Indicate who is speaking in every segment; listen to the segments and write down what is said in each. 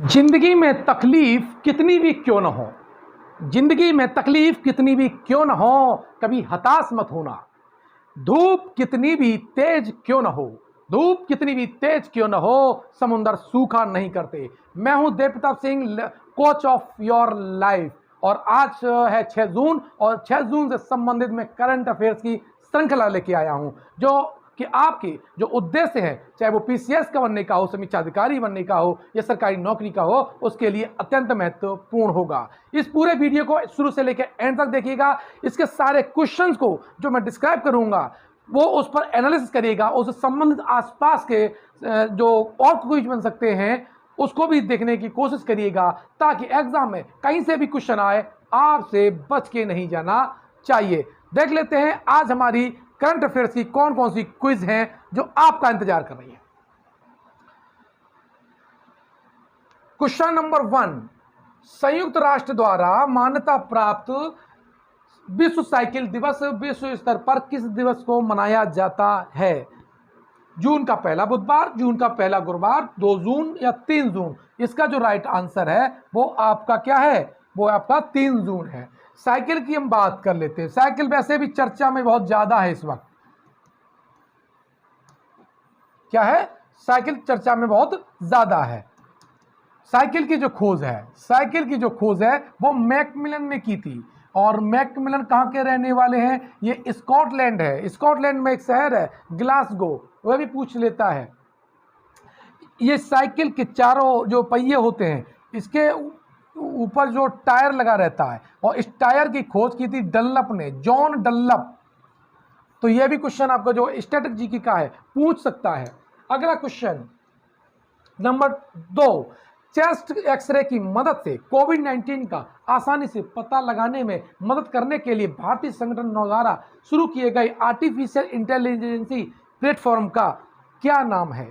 Speaker 1: जिंदगी में तकलीफ कितनी भी क्यों न हो, जिंदगी में तकलीफ कितनी भी क्यों न हो, कभी हताश मत होना। धूप कितनी भी तेज क्यों न हो, धूप कितनी भी तेज क्यों न हो, समुंदर सूखा नहीं करते। मैं हूं Devpratap Singh, coach of your life, और आज है 6 जून और 6 जून से संबंधित मैं करंट अफेयर्स की श्रृंखला लेके आया हूं, जो कि आपके जो उद्देश्य है, चाहे वो पीसीएस का बनने का हो, समीक्षा अधिकारी बनने का हो या सरकारी नौकरी का हो, उसके लिए अत्यंत महत्वपूर्ण होगा। इस पूरे वीडियो को शुरू से लेकर एंड तक देखिएगा। इसके सारे क्वेश्चंस को जो मैं डिस्क्राइब करूंगा वो उस पर एनालिसिस करिएगा, उससे संबंधित आसपास के जो और क्विज बन सकते हैं उसको भी देखने की कोशिश करिएगा, ताकि एग्जाम में कहीं से भी क्वेश्चन आए आपसे बच के नहीं जाना चाहिए। देख लेते हैं आज हमारी करंट अफेयर्स की कौन कौन सी क्विज हैं जो आपका इंतजार कर रही है। क्वेश्चन नंबर 1, संयुक्त राष्ट्र द्वारा मान्यता प्राप्त विश्व साइकिल दिवस विश्व स्तर पर किस दिवस को मनाया जाता है? जून का पहला बुधवार, जून का पहला गुरुवार, 2 जून या 3 जून? इसका जो राइट आंसर है वो आपका क्या है? वो आपका 3 जून है। साइकिल की हम बात कर लेते हैं। साइकिल वैसे भी चर्चा में बहुत ज्यादा है इस वक्त। क्या है? साइकिल चर्चा में बहुत ज्यादा है। साइकिल की जो खोज है, साइकिल की जो खोज है वो मैकमिलन ने की थी, और मैकमिलन कहाँ के रहने वाले हैं? ये स्कॉटलैंड है। स्कॉटलैंड में एक शहर है ग्लासगो, वह भी पूछ लेता है। ये साइकिल के चारों जो पहिए होते हैं, इसके ऊपर जो टायर लगा रहता है, और इस टायर की खोज की थी डनलप ने, जॉन डनलप। तो यह भी क्वेश्चन आपका जो स्टैटिक जीके का है पूछ सकता है। अगला क्वेश्चन नंबर 2, चेस्ट एक्सरे की मदद से कोविड-19 का आसानी से पता लगाने में मदद करने के लिए भारतीय संगठन द्वारा शुरू किए गए आर्टिफिशियल इंटेलिजेंसी प्लेटफॉर्म का क्या नाम है?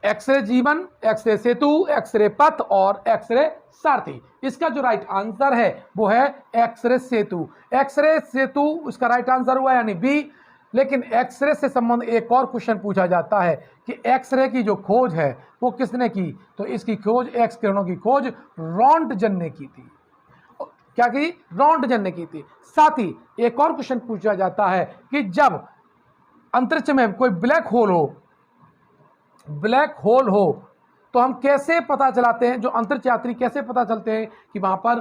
Speaker 1: एक्सरे जीवन, एक्सरे सेतु, एक्सरे पथ और एक्सरे सारथी। इसका जो राइट आंसर है वो है एक्सरे सेतु। एक्सरे सेतु इसका राइट आंसर हुआ, यानी बी। लेकिन एक्सरे से संबंध एक और क्वेश्चन पूछा जाता है कि एक्सरे की जो खोज है वो किसने की? तो इसकी खोज, एक्स किरणों की खोज रॉन्टजन ने की थी। क्या की? रॉन्टजन ने की थी। साथ ही एक और क्वेश्चन पूछा जाता है कि जब अंतरिक्ष में कोई ब्लैक होल हो तो हम कैसे पता चलाते हैं, जो अंतरिक्ष यात्री कैसे पता चलते हैं कि वहां पर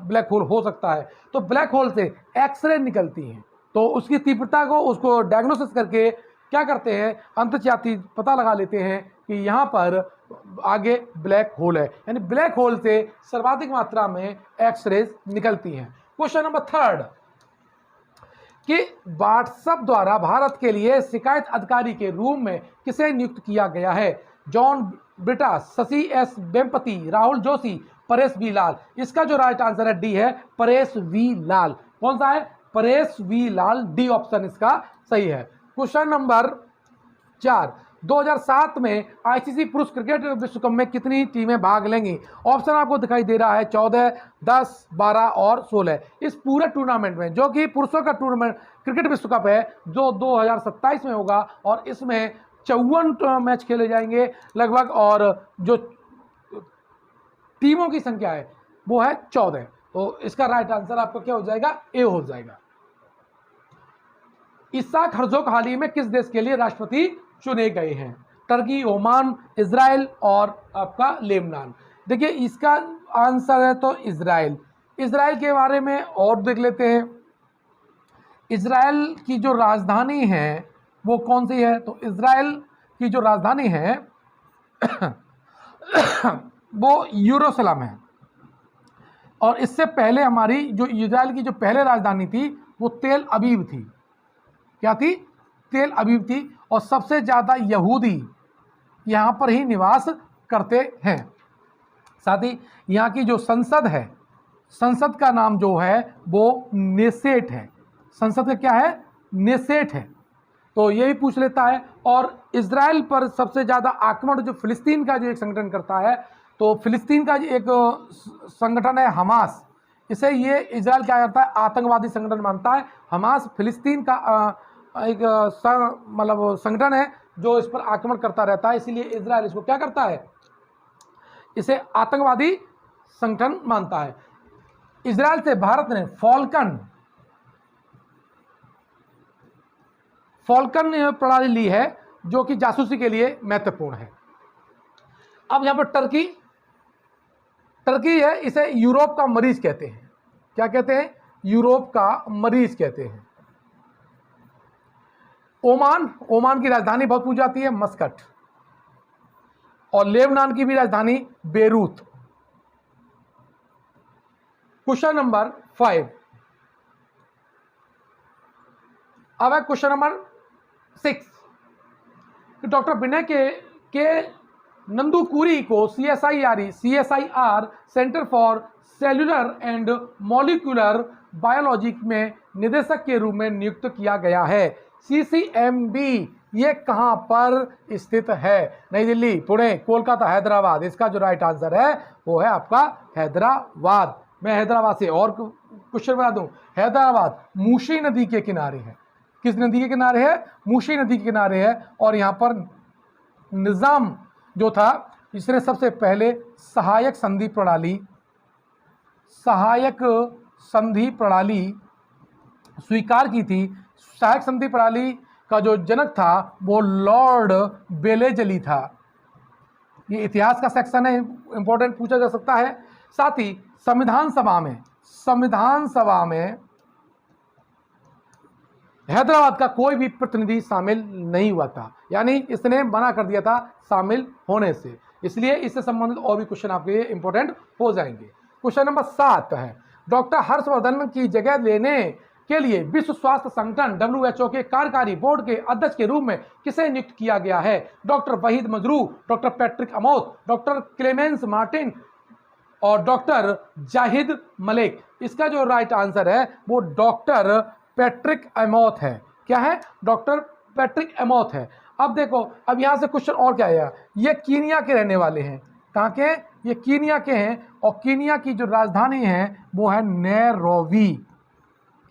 Speaker 1: ब्लैक होल हो सकता है? तो ब्लैक होल से एक्सरे निकलती हैं, तो उसकी तीव्रता को, उसको डायग्नोसिस करके क्या करते हैं, अंतरिक्ष यात्री पता लगा लेते हैं कि यहाँ पर आगे ब्लैक होल है, यानी ब्लैक होल से सर्वाधिक मात्रा में एक्सरेज निकलती हैं। क्वेश्चन नंबर 3 कि व्हाट्सएप द्वारा भारत के लिए शिकायत अधिकारी के रूप में किसे नियुक्त किया गया है? जॉन ब्रिटा, शशि एस वेम्पति, राहुल जोशी, परेश वी लाल। इसका जो राइट आंसर है डी है, परेश वी लाल। कौन सा है? Paresh we Lal, D option इसका सही है। क्वेश्चन नंबर 4, 2007 में आईसीसी पुरुष क्रिकेट विश्व कप में कितनी टीमें भाग लेंगी? ऑप्शन आपको दिखाई दे रहा है 14, 10, 12 और 16। इस पूरे टूर्नामेंट में, जो कि पुरुषों का टूर्नामेंट क्रिकेट विश्व कप है, जो 2027 में होगा, और इसमें 54 मैच खेले जाएंगे लगभग, और जो टीमों की संख्या है वो है 14। तो इसका राइट आंसर आपका क्या हो जाएगा? ए हो जाएगा। इसाक हर्जोग हाल ही में किस देश के लिए राष्ट्रपति चुने गए हैं? टर्की, ओमान, इजराइल और आपका लेबनान। देखिए इसका आंसर है तो इजराइल। इजराइल के बारे में और देख लेते हैं। इजराइल की जो राजधानी है वो कौन सी है? तो इजराइल की जो राजधानी है वो यरूशलेम है, और इससे पहले हमारी जो इजराइल की जो पहले राजधानी थी वो तेल अवीव थी। क्या थी? तेल अवीव थी, और सबसे ज़्यादा यहूदी यहाँ पर ही निवास करते हैं। साथ ही यहाँ की जो संसद है, संसद का नाम जो है वो नेसेट है। संसद का क्या है? नेसेट है। तो ये भी पूछ लेता है। और इजराइल पर सबसे ज़्यादा आक्रमण जो फिलिस्तीन का जो एक संगठन करता है, तो फिलिस्तीन का एक संगठन है हमास। इसे ये इजराइल क्या करता है? आतंकवादी संगठन मानता है। हमास फिलिस्तीन का एक मतलब संगठन है जो इस पर आक्रमण करता रहता है, इसीलिए इजराइल इसको क्या करता है? इसे आतंकवादी संगठन मानता है। इजराइल से भारत ने फॉल्कन प्रणाली ली है जो कि जासूसी के लिए महत्वपूर्ण है। अब यहां पर टर्की है, इसे यूरोप का मरीज कहते हैं। क्या कहते हैं? यूरोप का मरीज कहते हैं। ओमान की राजधानी बहुत पूछी जाती है, मस्कट। और लेबनान की भी राजधानी बेरूत। Question number 5। अब है क्वेश्चन नंबर 6। डॉक्टर विनय के नंदुकुरी को CSIR centre for cellular and molecular biology में निदेशक के रूप में नियुक्त किया गया है। CCMB ये कहां पर स्थित है? नई दिल्ली, पुणे, कोलकाता, हैदराबाद। इसका जो राइट आंसर है वो है आपका हैदराबाद। मैं हैदराबाद से और क्वेश्चन बना दूं। हैदराबाद मूसी नदी के किनारे है। किस नदी के किनारे है? मूसी नदी के किनारे है। और यहाँ पर निज़ाम जो था, इसने सबसे पहले सहायक संधि प्रणाली स्वीकार की थी। सहायक संधि प्रणाली का जो जनक था वो लॉर्ड बेलेजली था। ये इतिहास का सेक्शन है, इंपॉर्टेंट पूछा जा सकता है। साथ ही संविधान सभा में हैदराबाद का कोई भी प्रतिनिधि शामिल नहीं हुआ था, यानी इसने मना कर दिया था शामिल होने से। इसलिए इससे संबंधित और भी क्वेश्चन आपके लिए इंपॉर्टेंट हो जाएंगे। क्वेश्चन नंबर 7 है, डॉक्टर हर्षवर्धन की जगह लेने के लिए विश्व स्वास्थ्य संगठन WHO के कार्यकारी बोर्ड के अध्यक्ष के रूप में किसे नियुक्त किया गया है? Doctor Waheed Majroo, doctor Patrick Amoth, doctor Clemens Martin और डॉक्टर जाहिद मलिक। इसका जो राइट आंसर है वो डॉक्टर पैट्रिक अमोत है। क्या है? डॉक्टर पैट्रिक अमोत है। अब देखो, अब यहाँ से क्वेश्चन और क्या आया। ये कीनिया के रहने वाले हैं। कहाँ के? ये कीनिया के हैं। और कीनिया की जो राजधानी है वो है नैरोबी।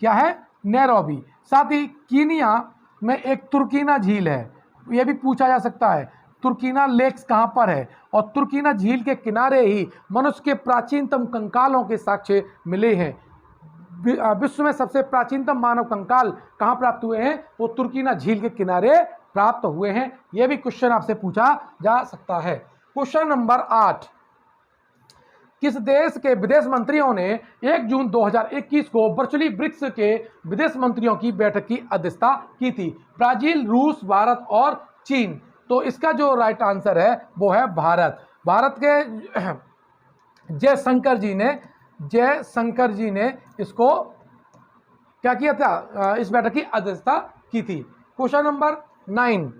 Speaker 1: क्या है? नैरोबी। साथ ही कीनिया में एक तुर्कीना झील है, यह भी पूछा जा सकता है। तुर्कीना लेक्स कहाँ पर है? और तुर्कीना झील के किनारे ही मनुष्य के प्राचीनतम कंकालों के साक्ष्य मिले हैं। विश्व में सबसे प्राचीनतम मानव कंकाल कहाँ प्राप्त हुए हैं? वो तुर्कीना झील के किनारे प्राप्त हुए हैं। यह भी क्वेश्चन आपसे पूछा जा सकता है। क्वेश्चन नंबर 8, किस देश के विदेश मंत्रियों ने 1 जून 2021 को वर्चुअली ब्रिक्स के विदेश मंत्रियों की बैठक की अध्यक्षता की थी? ब्राजील, रूस, भारत और चीन। तो इसका जो राइट आंसर है वो है भारत। भारत के जयशंकर जी ने इसको क्या किया था? इस बैठक की अध्यक्षता की थी। क्वेश्चन नंबर 9,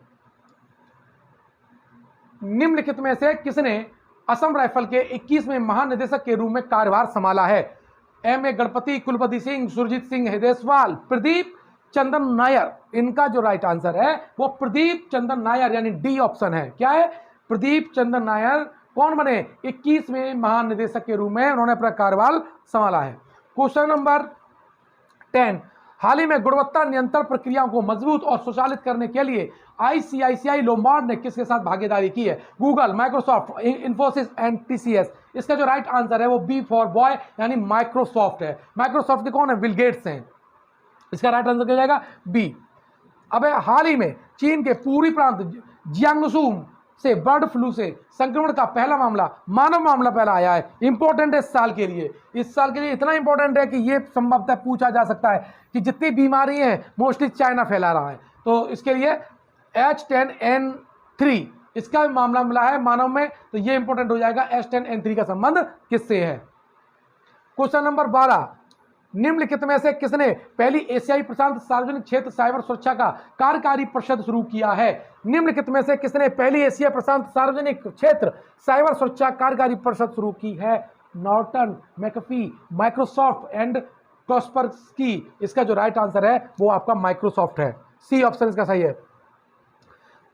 Speaker 1: निम्नलिखित में से किसने असम राइफल के 21वें महानिदेशक के रूप में कार्यभार संभाला है? M.A. गणपति, कुलपति सिंह, सुरजीत सिंह हेदेसवाल, प्रदीप चंदन नायर। इनका जो राइट आंसर है वो प्रदीप चंदन नायर यानी डी ऑप्शन है। क्या है? प्रदीप चंदन नायर कौन बने? 21वें महानिदेशक के रूप में उन्होंने अपना कार्यभार संभाला है। क्वेश्चन नंबर 10, हाल ही में गुणवत्ता नियंत्रण प्रक्रियाओं को मजबूत और स्वचालित करने के लिए ICICI लोम्बार्ड ने किसके साथ भागीदारी की है? Google, Microsoft, Infosys and TCS। इसका जो राइट आंसर है वो B फॉर बॉय यानी माइक्रोसॉफ्ट है। माइक्रोसॉफ्ट के कौन है? बिल गेट्स हैं। इसका राइट आंसर क्या जाएगा? B। अब हाल ही में चीन के पूर्वी प्रांत जियांगसू से बर्ड फ्लू से संक्रमण का पहला मामला, मानव मामला पहला आया है। इंपॉर्टेंट है इस साल के लिए। इस साल के लिए इतना इंपॉर्टेंट है कि ये संभवतः पूछा जा सकता है कि जितनी बीमारी है मोस्टली चाइना फैला रहा है। तो इसके लिए H10N3 इसका मामला मिला है मानव में। तो ये इंपॉर्टेंट हो जाएगा H10N3 का संबंध किससे है। क्वेश्चन नंबर 12, निम्नलिखित में से किसने पहली एशियाई प्रशांत सार्वजनिक क्षेत्र साइबर सुरक्षा का कार्यकारी परिषद शुरू किया है? निम्नलिखित में से किसने पहली एशिया प्रशांत सार्वजनिक क्षेत्र साइबर सुरक्षा कार्यकारी परिषद शुरू की है? Norton, McAfee, Microsoft and Kaspersky. इसका जो राइट आंसर है वो आपका माइक्रोसॉफ्ट है। सी ऑप्शन इसका सही है।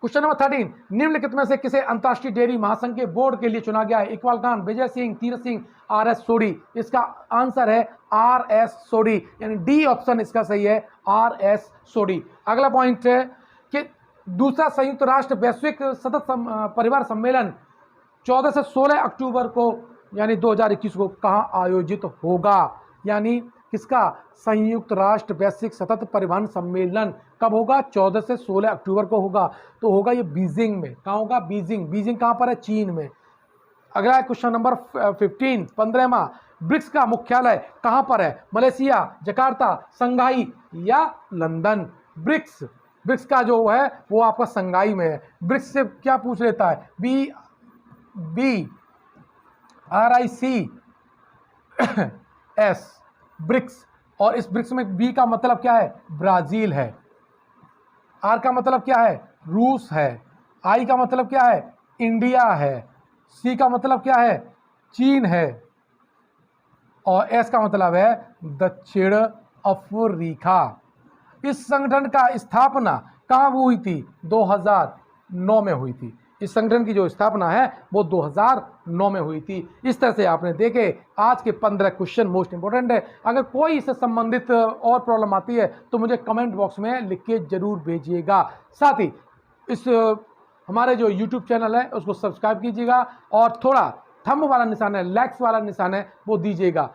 Speaker 1: क्वेश्चन नंबर 13, निम्नलिखित में से किसे अंतर्राष्ट्रीय डेयरी महासंघ के बोर्ड के लिए चुना गया है? इकबाल खान, विजय सिंह, तीरथ सिंह, RS सोडी। इसका आंसर है RS सोडी यानी डी ऑप्शन इसका सही है, RS सोडी। अगला पॉइंट है कि दूसरा संयुक्त राष्ट्र वैश्विक सतत परिवार सम्मेलन 14 से 16 अक्टूबर को यानी 2021 को कहाँ आयोजित होगा, यानी किसका, संयुक्त राष्ट्र वैश्विक सतत परिवहन सम्मेलन कब होगा, 14 से 16 अक्टूबर को होगा। तो होगा ये बीजिंग में। कहाँ होगा, बीजिंग। बीजिंग कहाँ पर है, चीन में। अगला क्वेश्चन नंबर 15, 15वां, ब्रिक्स का मुख्यालय कहाँ पर है, मलेशिया, जकार्ता, संघाई या लंदन। ब्रिक्स, ब्रिक्स का जो है वो आपका संघाई में है। ब्रिक्स से क्या पूछ लेता है, BRICS, ब्रिक्स। और इस ब्रिक्स में बी का मतलब क्या है, ब्राजील है। आर का मतलब क्या है, रूस है। आई का मतलब क्या है, इंडिया है। सी का मतलब क्या है, चीन है। और एस का मतलब है दक्षिण अफ्रीका। इस संगठन का स्थापना कहाँ हुई थी, 2009 में हुई थी। इस संगठन की जो स्थापना है वो 2009 में हुई थी। इस तरह से आपने देखे आज के 15 क्वेश्चन मोस्ट इंपोर्टेंट है। अगर कोई इससे संबंधित और प्रॉब्लम आती है तो मुझे कमेंट बॉक्स में लिख के जरूर भेजिएगा। साथ ही इस हमारे जो यूट्यूब चैनल है उसको सब्सक्राइब कीजिएगा और थोड़ा थंब वाला निशान है, लाइक्स वाला निशान है, वो दीजिएगा।